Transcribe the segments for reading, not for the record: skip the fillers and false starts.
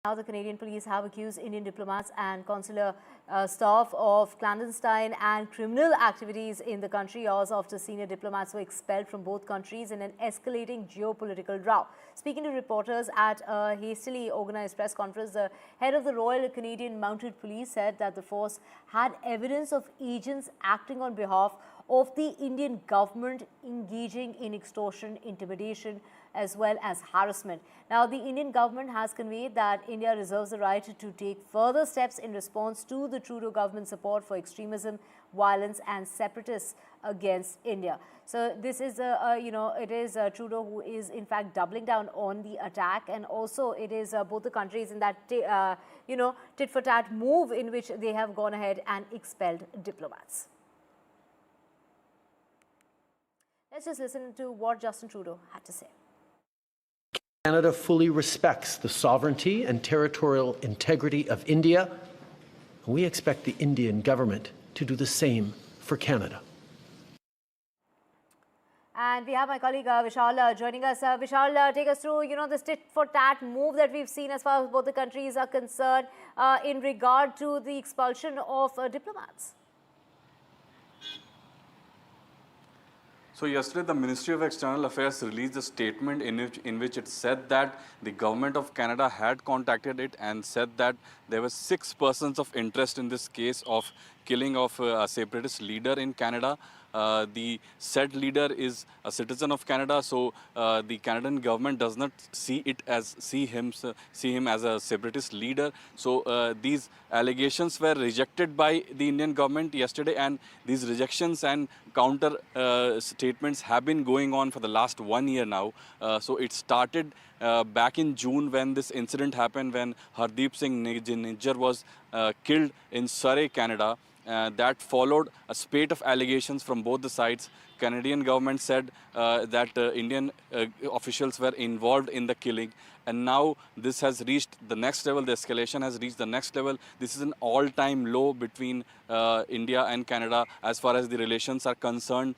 Now the Canadian police have accused Indian diplomats and consular staff of clandestine and criminal activities in the country hours after senior diplomats were expelled from both countries in an escalating geopolitical row. Speaking to reporters at a hastily organized press conference, the head of the Royal Canadian Mounted Police said that the force had evidence of agents acting on behalf of the Indian government engaging in extortion, intimidation, as well as harassment. Now, the Indian government has conveyed that India reserves the right to take further steps in response to the Trudeau government support for extremism, violence and separatists against India. So this is, it is Trudeau who is in fact doubling down on the attack, and also it is both the countries in that, tit for tat move in which they have gone ahead and expelled diplomats. Let's just listen to what Justin Trudeau had to say. Canada fully respects the sovereignty and territorial integrity of India. We expect the Indian government to do the same for Canada. And we have my colleague Vishal joining us. Vishal, take us through, this tit-for-tat move that we've seen as far as both the countries are concerned in regard to the expulsion of diplomats. So yesterday, the Ministry of External Affairs released a statement in which it said that the government of Canada had contacted it and said that there were 6 persons of interest in this case of killing of a separatist leader in Canada. The said leader is a citizen of Canada, so the Canadian government does not see him as a separatist leader. So these allegations were rejected by the Indian government yesterday, and these rejections and counter statements have been going on for the last 1 year now. So it started back in June when this incident happened, when Hardeep Singh Nijjar was killed in Surrey, Canada. That followed a spate of allegations from both the sides. Canadian government said that Indian officials were involved in the killing, and now this has reached the next level. The escalation has reached the next level. This is an all-time low between India and Canada as far as the relations are concerned.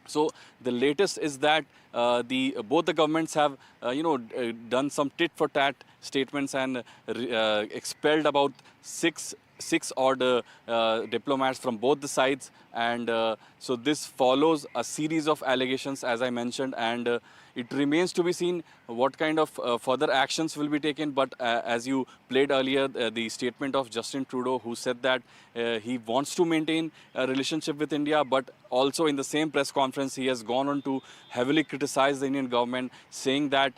So the latest is that both the governments have, done some tit-for-tat statements and expelled about six odd diplomats from both the sides, and so this follows a series of allegations, as I mentioned, and it remains to be seen what kind of further actions will be taken. But as you played earlier, the statement of Justin Trudeau, who said that he wants to maintain a relationship with India, but also in the same press conference he has gone on to heavily criticize the Indian government, saying that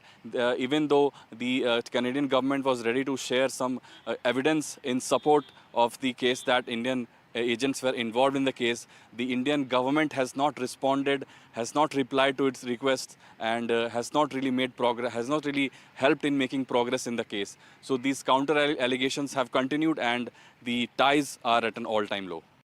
even though the Canadian government was ready to share some evidence in support of the case that Indian agents were involved in the case, the Indian government has not responded, has not replied to its requests, and has not really made progress, has not really helped in making progress in the case. So these counter allegations have continued, and the ties are at an all-time low.